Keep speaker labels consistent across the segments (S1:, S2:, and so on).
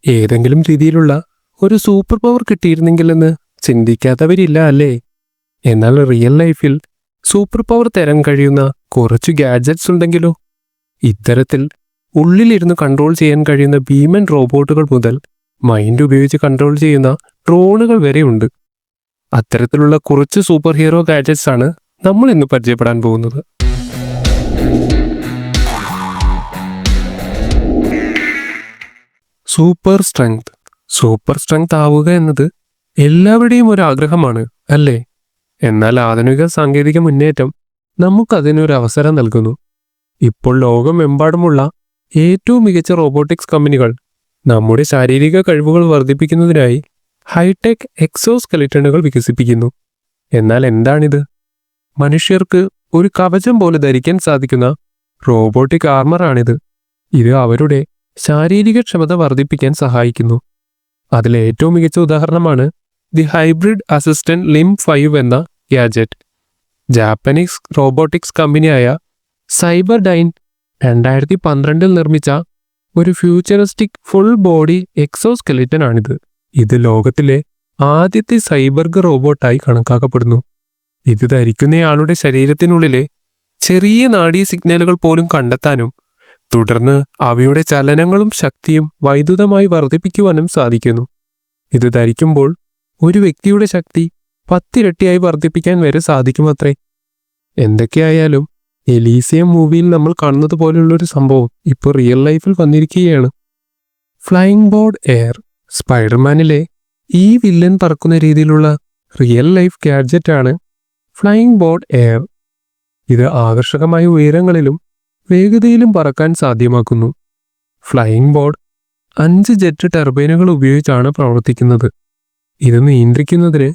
S1: ഏതെങ്കിലും രീതിയിലുള്ള ഒരു സൂപ്പർ പവർ കിട്ടിയിരുന്നെങ്കിലെന്ന് ചിന്തിക്കാത്തവരില്ല അല്ലേ? എന്നാൽ റിയൽ ലൈഫിൽ സൂപ്പർ പവർ തരാൻ കഴിയുന്ന കുറച്ച് ഗാഡ്ജറ്റ്സ് ഉണ്ടെങ്കിലോ? ഇത്തരത്തിൽ ഉള്ളിലിരുന്ന് കൺട്രോൾ ചെയ്യാൻ കഴിയുന്ന ഭീമൻ റോബോട്ടുകൾ മുതൽ മൈൻഡ് ഉപയോഗിച്ച് കൺട്രോൾ ചെയ്യുന്ന ഡ്രോണുകൾ വരെയുണ്ട്. അത്തരത്തിലുള്ള കുറച്ച് സൂപ്പർ ഹീറോ ഗാഡ്ജറ്റ്സ് ആണ് നമ്മൾ ഇന്ന് പരിചയപ്പെടാൻ പോകുന്നത്. സൂപ്പർ സ്ട്രെങ്ത് ആവുക എന്നത് എല്ലാവരുടെയും ഒരു ആഗ്രഹമാണ് അല്ലേ? എന്നാൽ ആധുനിക സാങ്കേതിക മുന്നേറ്റം നമുക്കതിനൊരു അവസരം നൽകുന്നു. ഇപ്പോൾ ലോകമെമ്പാടുമുള്ള ഏറ്റവും മികച്ച റോബോട്ടിക്സ് കമ്പനികൾ നമ്മുടെ ശാരീരിക കഴിവുകൾ വർദ്ധിപ്പിക്കുന്നതിനായി ഹൈടെക് എക്സോസ്കെലിറ്റണുകൾ വികസിപ്പിക്കുന്നു. എന്നാൽ എന്താണിത്? മനുഷ്യർക്ക് ഒരു കവചം പോലെ ധരിക്കാൻ സാധിക്കുന്ന റോബോട്ടിക് ആർമറാണിത്. ഇത് അവരുടെ ശാരീരികക്ഷമത വർദ്ധിപ്പിക്കാൻ സഹായിക്കുന്നു. അതിലെ ഏറ്റവും മികച്ച ഉദാഹരണമാണ് ദി ഹൈബ്രിഡ് അസിസ്റ്റന്റ് ലിം 5 എന്ന ഗാഡ്ജറ്റ്. ജാപ്പനീസ് റോബോട്ടിക്സ് കമ്പനിയായ സൈബർഡൈൻ 2012 നിർമ്മിച്ച ഒരു ഫ്യൂച്ചറിസ്റ്റിക് ഫുൾ ബോഡി എക്സോസ്കെലിറ്റൻ ആണിത്. ഇത് ലോകത്തിലെ ആദ്യത്തെ സൈബർഗ് റോബോട്ടായി കണക്കാക്കപ്പെടുന്നു. ഇത് ധരിക്കുന്നയാളുടെ ശരീരത്തിനുള്ളിലെ ചെറിയ നാഡീ സിഗ്നലുകൾ പോലും കണ്ടെത്താനും തുടർന്ന് അവയുടെ ചലനങ്ങളും ശക്തിയും വൈദ്യുതമായി വർദ്ധിപ്പിക്കുവാനും സാധിക്കുന്നു. ഇത് ധരിക്കുമ്പോൾ ഒരു വ്യക്തിയുടെ ശക്തി 10 ഇരട്ടിയായി വർദ്ധിപ്പിക്കാൻ വരെ സാധിക്കുമത്രേ. എന്തൊക്കെയായാലും എലീസിയം മൂവിയിൽ നമ്മൾ കാണുന്നത് പോലെയുള്ളൊരു സംഭവം ഇപ്പോൾ റിയൽ ലൈഫിൽ വന്നിരിക്കുകയാണ്. Flying board air. സ്പൈഡർമാനിലെ ഈ വില്ലൻ പറക്കുന്ന രീതിയിലുള്ള റിയൽ ലൈഫ് ഗാഡ്ജറ്റാണ് ഫ്ലൈയിങ് ബോർഡ് എയർ. ഇത് ആകർഷകമായ ഉയരങ്ങളിലും വേഗതയിലും പറക്കാൻ സാധ്യമാക്കുന്നു. ഫ്ലൈയിങ് ബോർഡ് 5 ജെറ്റ് ടർബൈനുകൾ ഉപയോഗിച്ചാണ് പ്രവർത്തിക്കുന്നത്. ഇത് നിയന്ത്രിക്കുന്നതിന്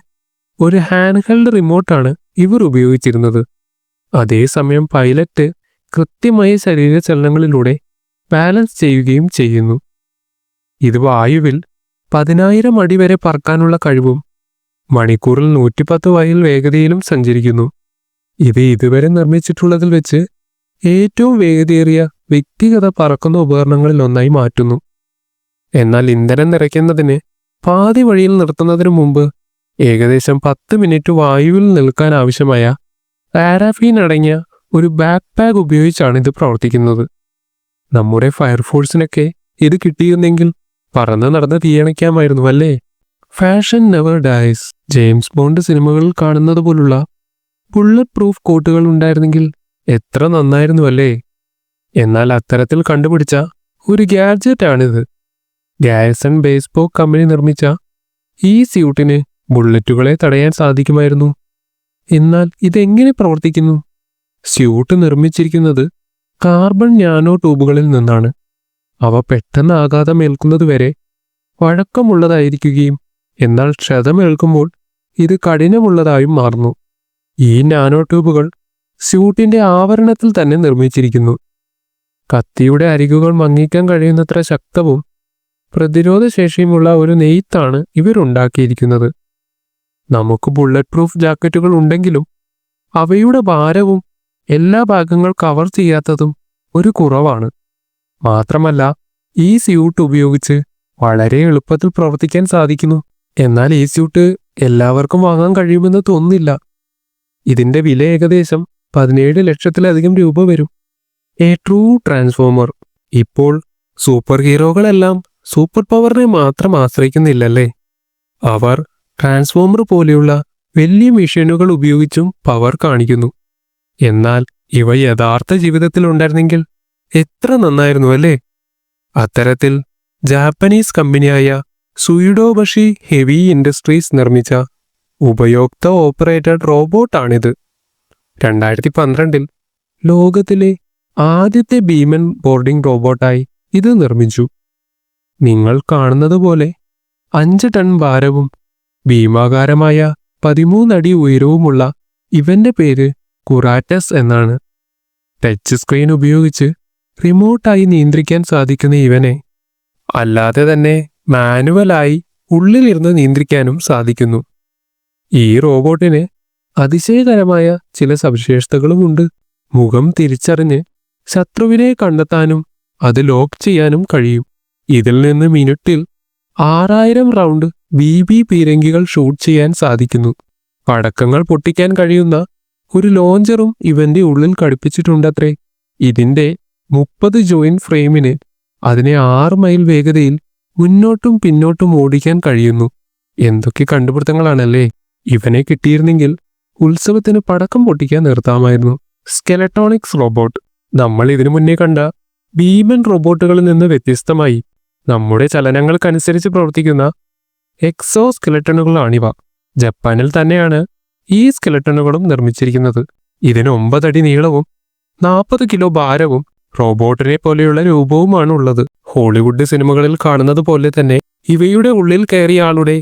S1: ഒരു ഹാൻഡ് ഹെൽഡ് റിമോട്ടാണ് ഇവർ ഉപയോഗിച്ചിരുന്നത്. അതേസമയം പൈലറ്റ് കൃത്യമായ ശരീരചലനങ്ങളിലൂടെ ബാലൻസ് ചെയ്യുകയും ചെയ്യുന്നു. ഇത് വായുവിൽ 10,000 അടി വരെ പറക്കാനുള്ള കഴിവും മണിക്കൂറിൽ 110 മൈൽ വേഗതയിലും സഞ്ചരിക്കുന്നു. ഇത് ഇതുവരെ നിർമ്മിച്ചിട്ടുള്ളതിൽ വെച്ച് ഏറ്റവും വേഗതയേറിയ വ്യക്തിഗത പറക്കുന്ന ഉപകരണങ്ങളിൽ ഒന്നായി മാറ്റുന്നു. എന്നാൽ ഇന്ധനം നിറയ്ക്കുന്നതിന് പാതി വഴിയിൽ നിർത്തുന്നതിനു മുമ്പ് ഏകദേശം 10 മിനിറ്റ് വായുവിൽ നിൽക്കാൻ ആവശ്യമായ പാരാഫീൻ അടങ്ങിയ ഒരു ബാക്ക് പാക്ക് ഉപയോഗിച്ചാണ് ഇത് പ്രവർത്തിക്കുന്നത്. നമ്മുടെ ഫയർഫോഴ്സിനൊക്കെ ഇത് കിട്ടിയിരുന്നെങ്കിൽ പറന്ന് നടന്ന് തീയണയ്ക്കാമായിരുന്നു അല്ലേ? Fashion never dies. James Bond സിനിമകളിൽ കാണുന്നത് പോലുള്ള ബുള്ളറ്റ് പ്രൂഫ് കോട്ടുകൾ ഉണ്ടായിരുന്നെങ്കിൽ എത്ര നന്നായിരുന്നു അല്ലേ? എന്നാൽ അത്തരത്തിൽ കണ്ടുപിടിച്ച ഒരു ഗാഡ്ജറ്റാണിത്. ഗാരിസൺ ബേസ്പോക്ക് കമ്പനി നിർമ്മിച്ച ഈ സ്യൂട്ടിന് ബുള്ളറ്റുകളെ തടയാൻ സാധിക്കുമായിരുന്നു. എന്നാൽ ഇതെങ്ങനെ പ്രവർത്തിക്കുന്നു? സ്യൂട്ട് നിർമ്മിച്ചിരിക്കുന്നത് കാർബൺ നാനോ ട്യൂബുകളിൽ നിന്നാണ്. അവ പെട്ടെന്ന് ആഘാതമേൽക്കുന്നതുവരെ വഴക്കമുള്ളതായിരിക്കുകയും എന്നാൽ ക്ഷതമേൽക്കുമ്പോൾ ഇത് കഠിനമുള്ളതായും മാറുന്നു. ഈ നാനോ ട്യൂബുകൾ സ്യൂട്ടിന്റെ ആവരണത്തിൽ തന്നെ നിർമ്മിച്ചിരിക്കുന്നു. കത്തിയുടെ അരികുകൾ മങ്ങിക്കാൻ കഴിയുന്നത്ര ശക്തവും പ്രതിരോധശേഷിയുമുള്ള ഒരു നെയ്ത്താണ് ഇവരുണ്ടാക്കിയിരിക്കുന്നത്. നമുക്ക് ബുള്ളറ്റ് പ്രൂഫ് ജാക്കറ്റുകൾ ഉണ്ടെങ്കിലും അവയുടെ ഭാരവും എല്ലാ ഭാഗങ്ങൾ കവർ ചെയ്യാത്തതും ഒരു കുറവാണ്. മാത്രമല്ല ഈ സ്യൂട്ട് ഉപയോഗിച്ച് വളരെ എളുപ്പത്തിൽ പ്രവർത്തിക്കാൻ സാധിക്കുന്നു. എന്നാൽ ഈ സ്യൂട്ട് എല്ലാവർക്കും വാങ്ങാൻ കഴിയുമെന്ന് തോന്നുന്നില്ല. ഇതിന്റെ വില ഏകദേശം 17 ലക്ഷത്തിലധികം രൂപ വരും. A true transformer. ഇപ്പോൾ സൂപ്പർ ഹീറോകളെല്ലാം സൂപ്പർ പവറിനെ മാത്രം ആശ്രയിക്കുന്നില്ലല്ലേ? അവർ ട്രാൻസ്ഫോമർ പോലെയുള്ള വലിയ മെഷീനുകൾ ഉപയോഗിച്ചും പവർ കാണിക്കുന്നു. എന്നാൽ ഇവ യഥാർത്ഥ ജീവിതത്തിൽ ഉണ്ടായിരുന്നെങ്കിൽ എത്ര നന്നായിരുന്നു അല്ലേ? അത്തരത്തിൽ ജാപ്പനീസ് കമ്പനിയായ സുയിഡോബഷി ഹെവി ഇൻഡസ്ട്രീസ് നിർമ്മിച്ച ഉപയോക്ത ഓപ്പറേറ്റഡ് റോബോട്ടാണിത്. 2012 ലോകത്തിലെ ആദ്യത്തെ ഭീമൻ ബോർഡിംഗ് റോബോട്ടായി ഇത് നിർമ്മിച്ചു. നിങ്ങൾ കാണുന്നത് പോലെ 5 ടൺ ഭാരവും ഭീമാകാരമായ 13 അടി ഉയരവുമുള്ള ഇവന്റെ പേര് കുറാറ്റസ് എന്നാണ്. ടച്ച് സ്ക്രീൻ ഉപയോഗിച്ച് റിമോട്ടായി നിയന്ത്രിക്കാൻ സാധിക്കുന്ന ഇവനെ അല്ലാതെ തന്നെ മാനുവലായി ഉള്ളിലിരുന്ന് നിയന്ത്രിക്കാനും സാധിക്കുന്നു. ഈ റോബോട്ടിന് അതിശയകരമായ ചില സവിശേഷതകളുമുണ്ട്. മുഖം തിരിച്ചറിഞ്ഞ് ശത്രുവിനെ കണ്ടെത്താനും അത് ലോക്ക് ചെയ്യാനും കഴിയും. ഇതിൽ നിന്ന് മിനിറ്റിൽ 6000 റൗണ്ട് BB പീരങ്കികൾ ഷൂട്ട് ചെയ്യാൻ സാധിക്കുന്നു. പടക്കങ്ങൾ പൊട്ടിക്കാൻ കഴിയുന്ന ഒരു ലോഞ്ചറും ഇവന്റെ ഉള്ളിൽ ഘടിപ്പിച്ചിട്ടുണ്ടത്രേ. ഇതിന്റെ 30 ജോയിന്റ് ഫ്രെയിമിന് അതിനെ 6 മൈൽ വേഗതയിൽ മുന്നോട്ടും പിന്നോട്ടും ഓടിക്കാൻ കഴിയുന്നു. എന്തൊക്കെ കണ്ടുപിടുത്തങ്ങളാണല്ലേ! ഇവനെ കിട്ടിയിരുന്നെങ്കിൽ ഉത്സവത്തിന് പടക്കം പൊട്ടിക്കാൻ നിർത്താമായിരുന്നു. സ്കെലട്രോണിക്സ് റോബോട്ട്. നമ്മൾ ഇതിനു മുന്നേ കണ്ട ഭീമൻ റോബോട്ടുകളിൽ നിന്ന് വ്യത്യസ്തമായി നമ്മുടെ ചലനങ്ങൾക്കനുസരിച്ച് പ്രവർത്തിക്കുന്ന എക്സോ സ്കെലട്ടണുകളാണിവ. ജപ്പാനിൽ തന്നെയാണ് ഈ സ്കെലട്ടണുകളും നിർമ്മിച്ചിരിക്കുന്നത്. ഇതിന് 9 അടി നീളവും 40 കിലോ ഭാരവും റോബോട്ടിനെ പോലെയുള്ള രൂപവുമാണ് ഉള്ളത്. ഹോളിവുഡ് സിനിമകളിൽ കാണുന്നത് പോലെ തന്നെ ഇവയുടെ ഉള്ളിൽ കയറിയ ആളുടെ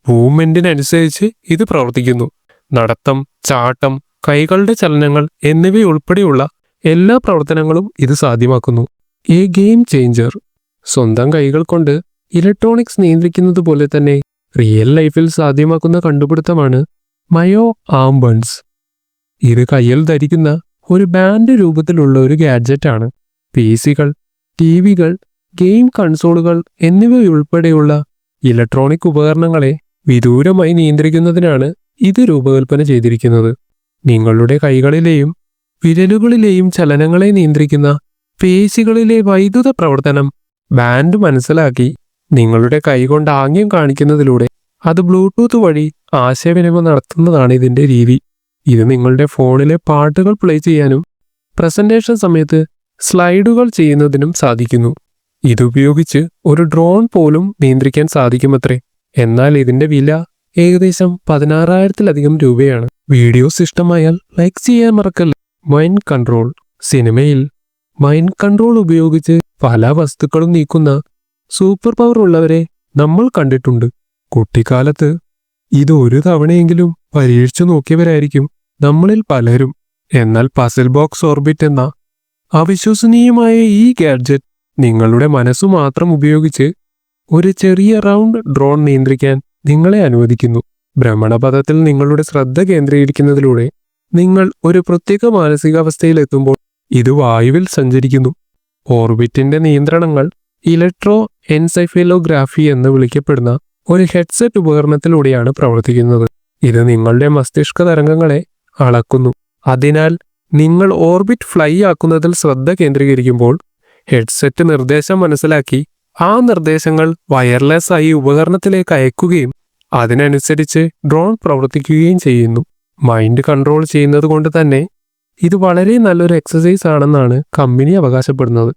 S1: മൂവ്മെന്റിനനുസരിച്ച് ഇത് പ്രവർത്തിക്കുന്നു. നടത്തം, ചാട്ടം, കൈകളുടെ ചലനങ്ങൾ എന്നിവയുൾപ്പെടെയുള്ള എല്ലാ പ്രവർത്തനങ്ങളും ഇത് സാധ്യമാക്കുന്നു. A game changer. സ്വന്തം കൈകൾ കൊണ്ട് ഇലക്ട്രോണിക്സ് നിയന്ത്രിക്കുന്നത് പോലെ തന്നെ റിയൽ ലൈഫിൽ സാധ്യമാക്കുന്ന കണ്ടുപിടുത്തമാണ് മയോ ആംബൺസ്. ഇത് കയ്യിൽ ധരിക്കുന്ന ഒരു ബാൻഡ് രൂപത്തിലുള്ള ഒരു ഗാഡ്ജറ്റാണ്. PC-കൾ, TV-കൾ, ഗെയിം കൺസോളുകൾ എന്നിവയുൾപ്പെടെയുള്ള ഇലക്ട്രോണിക് ഉപകരണങ്ങളെ വിദൂരമായി നിയന്ത്രിക്കുന്നതിനാണ് ഇത് രൂപകൽപ്പന ചെയ്തിരിക്കുന്നത്. നിങ്ങളുടെ കൈകളിലെയും വിരലുകളിലെയും ചലനങ്ങളെ നിയന്ത്രിക്കുന്ന പേശികളിലെ വൈദ്യുത പ്രവർത്തനം ബാൻഡ് മനസ്സിലാക്കി നിങ്ങളുടെ കൈകൊണ്ട് ആംഗ്യം കാണിക്കുന്നതിലൂടെ അത് ബ്ലൂടൂത്ത് വഴി ആശയവിനിമയം നടത്തുന്നതാണ് ഇതിന്റെ രീതി. ഇത് നിങ്ങളുടെ ഫോണിലെ പാട്ടുകൾ പ്ലേ ചെയ്യാനും പ്രസന്റേഷൻ സമയത്ത് സ്ലൈഡുകൾ ചെയ്യുന്നതിനും സാധിക്കുന്നു. ഇതുപയോഗിച്ച് ഒരു ഡ്രോൺ പോലും നിയന്ത്രിക്കാൻ സാധിക്കുമത്രേ. എന്നാൽ ഇതിന്റെ വില ഏകദേശം 16,000-ലധികം രൂപയാണ്. വീഡിയോസ് ഇഷ്ടമായാൽ ലൈക്ക് ചെയ്യാൻ മറക്കല്ലേ. Mind control. സിനിമയിൽ മൈൻഡ് കൺട്രോൾ ഉപയോഗിച്ച് പല വസ്തുക്കളും നീക്കുന്ന സൂപ്പർ പവർ ഉള്ളവരെ നമ്മൾ കണ്ടിട്ടുണ്ട്. കുട്ടിക്കാലത്ത് ഇത് ഒരു തവണയെങ്കിലും പരീക്ഷിച്ചു നോക്കിയവരായിരിക്കും നമ്മളിൽ പലരും. എന്നാൽ പസിൽ ബോക്സ് ഓർബിറ്റ് എന്ന അവിശ്വസനീയമായ ഈ ഗാഡ്ജറ്റ് നിങ്ങളുടെ മനസ്സു മാത്രം ഉപയോഗിച്ച് ഒരു ചെറിയ റൗണ്ട് ഡ്രോൺ നിയന്ത്രിക്കാൻ നിങ്ങളെ അനുവദിക്കുന്നു. ഭ്രമണപഥത്തിൽ നിങ്ങളുടെ ശ്രദ്ധ കേന്ദ്രീകരിക്കുന്നതിലൂടെ നിങ്ങൾ ഒരു പ്രത്യേക മാനസികാവസ്ഥയിലെത്തുമ്പോൾ ഇത് വായുവിൽ സഞ്ചരിക്കുന്നു. ഓർബിറ്റിന്റെ നിയന്ത്രണങ്ങൾ ഇലക്ട്രോ എൻസൈഫലോഗ്രാഫി എന്ന് വിളിക്കപ്പെടുന്ന ഒരു ഹെഡ്സെറ്റ് ഉപകരണത്തിലൂടെയാണ് പ്രവർത്തിക്കുന്നത്. ഇത് നിങ്ങളുടെ മസ്തിഷ്ക തരംഗങ്ങളെ അളക്കുന്നു. അതിനാൽ നിങ്ങൾ ഓർബിറ്റ് ഫ്ലൈ ആക്കുന്നതിൽ ശ്രദ്ധ കേന്ദ്രീകരിക്കുമ്പോൾ ഹെഡ്സെറ്റ് നിർദ്ദേശം മനസ്സിലാക്കി ആ നിർദ്ദേശങ്ങൾ വയർലെസ് ആയി ഉപകരണത്തിലേക്ക് അയക്കുകയും അതിനനുസരിച്ച് ഡ്രോൺ പ്രവർത്തിക്കുകയും ചെയ്യുന്നു. മൈൻഡ് കൺട്രോൾ ചെയ്യുന്നത് കൊണ്ട് തന്നെ ഇത് വളരെ നല്ലൊരു എക്സസൈസ് ആണെന്നാണ് കമ്പനി അവകാശപ്പെടുന്നത്.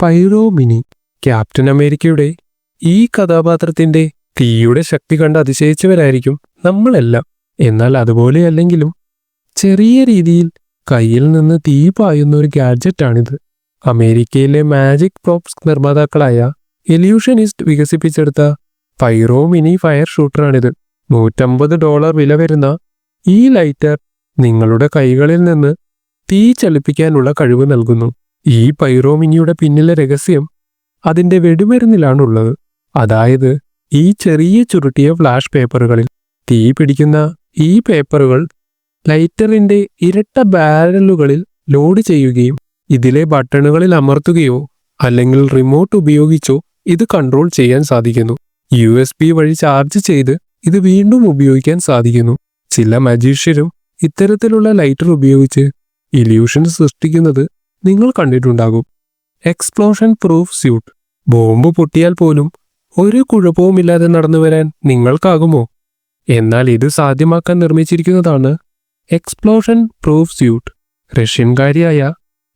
S1: Pyro mini. ക്യാപ്റ്റൻ അമേരിക്കയുടെ ഈ കഥാപാത്രത്തിന്റെ തീയുടെ ശക്തി കണ്ട് അതിശയിച്ചവരായിരിക്കും നമ്മളെല്ലാം. എന്നാൽ അതുപോലെയല്ലെങ്കിലും ചെറിയ രീതിയിൽ കയ്യിൽ നിന്ന് തീ പായുന്ന ഒരു ഗാഡ്ജറ്റാണിത്. അമേരിക്കയിലെ മാജിക് പ്രോപ്സ് നിർമ്മാതാക്കളായ എല്യൂഷനിസ്റ്റ് വികസിപ്പിച്ചെടുത്ത പൈറോ മിനി ഫയർ ഷൂട്ടറാണിത്. $150 വില വരുന്ന ഈ ലൈറ്റർ നിങ്ങളുടെ കൈകളിൽ നിന്ന് തീ ചലിപ്പിക്കാനുള്ള കഴിവ് നൽകുന്നു. ഈ പൈറോ മിനിയുടെ പിന്നിലെ രഹസ്യം അതിന്റെ വെടിമരുന്നിലാണുള്ളത്. അതായത് ഈ ചെറിയ ചുരുട്ടിയ ഫ്ലാഷ് പേപ്പറുകളിൽ തീ പിടിക്കുന്ന ഈ പേപ്പറുകൾ ലൈറ്ററിന്റെ ഇരട്ട ബാരലുകളിൽ ലോഡ് ചെയ്യുകയും ഇതിലെ ബട്ടണുകളിൽ അമർത്തുകയോ അല്ലെങ്കിൽ റിമോട്ട് ഉപയോഗിച്ചോ ഇത് കൺട്രോൾ ചെയ്യാൻ സാധിക്കുന്നു. USB വഴി ചാർജ് ചെയ്ത് ഇത് വീണ്ടും ഉപയോഗിക്കാൻ സാധിക്കുന്നു. ചില മജീഷ്യരും ഇത്തരത്തിലുള്ള ലൈറ്റർ ഉപയോഗിച്ച് ഇല്യൂഷൻ സൃഷ്ടിക്കുന്നത് നിങ്ങൾ കണ്ടിട്ടുണ്ടാകും. Explosion proof suit. ബോംബ് പൊട്ടിയാൽ പോലും ഒരു കുഴപ്പവുമില്ലാതെ നടന്നു വരാൻ നിങ്ങൾക്കാകുമോ? എന്നാൽ ഇത് സാധ്യമാക്കാൻ നിർമ്മിച്ചിരിക്കുന്നതാണ് എക്സ്പ്ലോഷൻ പ്രൂഫ് സ്യൂട്ട്. റഷ്യൻകാരിയായ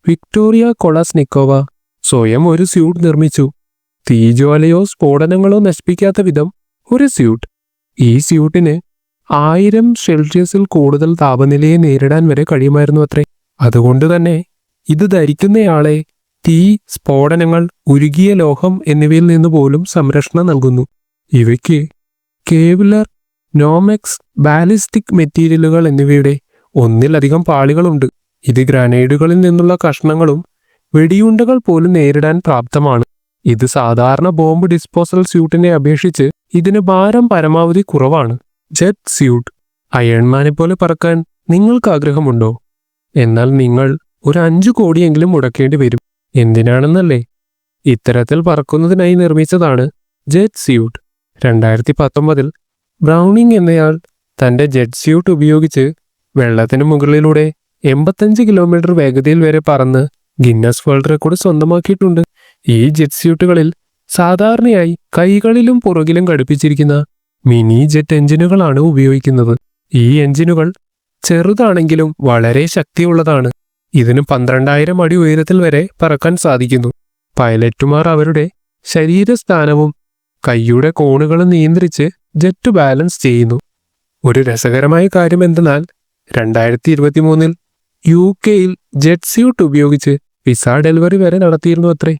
S1: വിക്ടോറിയ കൊളാസ്നിക്കോവ സ്വയം ഒരു സ്യൂട്ട് നിർമ്മിച്ചു. തീജ്വാലയോ സ്ഫോടനങ്ങളോ നശിപ്പിക്കാത്ത വിധം ഒരു സ്യൂട്ട്. ഈ സ്യൂട്ടിന് 1000°C കൂടുതൽ താപനിലയെ നേരിടാൻ വരെ കഴിയുമായിരുന്നു അത്രേ. അതുകൊണ്ട് തന്നെ ഇത് ധരിക്കുന്നയാളെ തീ, സ്ഫോടനങ്ങൾ, ഉരുകിയ ലോഹം എന്നിവയിൽ നിന്ന് പോലും സംരക്ഷണം നൽകുന്നു. ഇവയ്ക്ക് കേവ്ലർ, നോമെക്സ്, ബാലിസ്റ്റിക് മെറ്റീരിയലുകൾ എന്നിവയുടെ ഒന്നിലധികം പാളികളുണ്ട്. ഇത് ഗ്രനേഡുകളിൽ നിന്നുള്ള കഷ്ണങ്ങളും വെടിയുണ്ടകൾ പോലും നേരിടാൻ പ്രാപ്തമാണ്. ഇത് സാധാരണ ബോംബ് ഡിസ്പോസൽ സ്യൂട്ടിനെ അപേക്ഷിച്ച് ഇതിന് ഭാരം പരമാവധി കുറവാണ്. Jet suit. അയൺമാനെ പോലെ പറക്കാൻ നിങ്ങൾക്ക് ആഗ്രഹമുണ്ടോ? എന്നാൽ നിങ്ങൾ ഒരു 5 കോടിയെങ്കിലും മുടക്കേണ്ടി വരും. എന്തിനാണെന്നല്ലേ? ഇത്തരത്തിൽ പറക്കുന്നതിനായി നിർമ്മിച്ചതാണ് ജെറ്റ് സ്യൂട്ട്. 2019 ബ്രൗണിംഗ് എന്നയാൾ തന്റെ ജെറ്റ് സ്യൂട്ട് ഉപയോഗിച്ച് വെള്ളത്തിന് മുകളിലൂടെ 85 കിലോമീറ്റർ വേഗതയിൽ വരെ പറന്ന് ഗിന്നസ് വേൾഡ് റെക്കോർഡ് സ്വന്തമാക്കിയിട്ടുണ്ട്. ഈ ജെറ്റ് സ്യൂട്ടുകളിൽ സാധാരണയായി കൈകളിലും പുറകിലും ഘടിപ്പിച്ചിരിക്കുന്ന മിനി ജെറ്റ് എഞ്ചിനുകളാണ് ഉപയോഗിക്കുന്നത്. ഈ എഞ്ചിനുകൾ ചെറുതാണെങ്കിലും വളരെ ശക്തിയുള്ളതാണ്. ഇതിന് 12,000 അടി ഉയരത്തിൽ വരെ പറക്കാൻ സാധിക്കുന്നു. പൈലറ്റുമാർ അവരുടെ ശരീരസ്ഥാനവും കൈയുടെ കോണുകളും നിയന്ത്രിച്ച് ജെറ്റ് ബാലൻസ് ചെയ്യുന്നു. ഒരു രസകരമായ കാര്യം എന്തെന്നാൽ 2023 UK ജെറ്റ് സ്യൂട്ട് ഉപയോഗിച്ച് പിസ്സ ഡെലിവറി വരെ നടത്തിയിരുന്നു അത്രേ.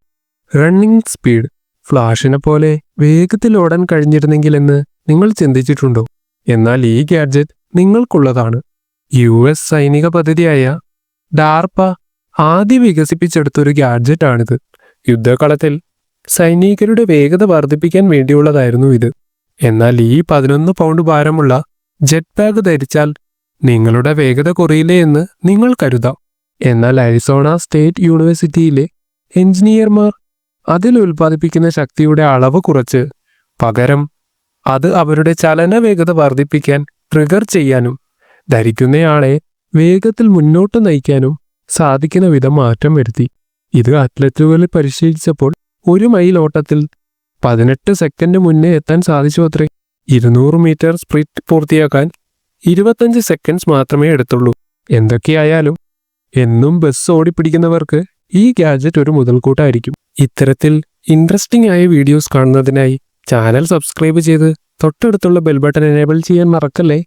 S1: റണ്ണിംഗ് സ്പീഡ് ഫ്ലാഷിനെ പോലെ വേഗത്തിൽ ഓടാൻ കഴിഞ്ഞിരുന്നെങ്കിലെന്ന് നിങ്ങൾ ചിന്തിച്ചിട്ടുണ്ടോ? എന്നാൽ ഈ ഗാഡ്ജറ്റ് നിങ്ങൾക്കുള്ളതാണ്. US സൈനിക പദ്ധതിയായ ഡാർപ ആദ്യം വികസിപ്പിച്ചെടുത്തൊരു ഗാഡ്ജറ്റാണിത്. യുദ്ധകളത്തിൽ സൈനികരുടെ വേഗത വർദ്ധിപ്പിക്കാൻ വേണ്ടിയുള്ളതായിരുന്നു ഇത്. എന്നാൽ ഈ 11 പൗണ്ട് ഭാരമുള്ള ജെറ്റ് പാക്ക് ധരിച്ചാൽ നിങ്ങളുടെ വേഗത കുറയില്ലേ എന്ന് നിങ്ങൾ കരുതാം. എന്നാൽ അരിസോണ സ്റ്റേറ്റ് യൂണിവേഴ്സിറ്റിയിലെ എഞ്ചിനീയർമാർ അതിൽ ഉൽപ്പാദിപ്പിക്കുന്ന ശക്തിയുടെ അളവ് കുറച്ച് പകരം അത് അവരുടെ ചലന വേഗത വർദ്ധിപ്പിക്കാൻ ട്രിഗർ ചെയ്യാനും ധരിക്കുന്നയാളെ വേഗത്തിൽ മുന്നോട്ട് നയിക്കാനും സാധിക്കുന്ന വിധം മാറ്റം വരുത്തി. ഇത് അത്ലറ്റുകളിൽ പരിശീലിച്ചപ്പോൾ 1 മൈൽ ഓട്ടത്തിൽ 18 സെക്കൻഡ് മുന്നേ എത്താൻ സാധിച്ചു അത്രേ. 200 മീറ്റർ സ്പ്രിന്റ് പൂർത്തിയാക്കാൻ 25 സെക്കൻഡ്സ് മാത്രമേ എടുത്തുള്ളൂ. എന്തൊക്കെയായാലും എന്നും ബസ് ഓടിപ്പിടിക്കുന്നവർക്ക് ഈ ഗാഡ്ജറ്റ് ഒരു മുതൽക്കൂട്ടായിരിക്കും. ഇത്തരത്തിൽ ഇൻട്രസ്റ്റിംഗ് ആയ വീഡിയോസ് കാണുന്നതിനായി ചാനൽ സബ്സ്ക്രൈബ് ചെയ്ത് തൊട്ടടുത്തുള്ള ബെൽ ബട്ടൺ എനേബിൾ ചെയ്യാൻ മറക്കല്ലേ.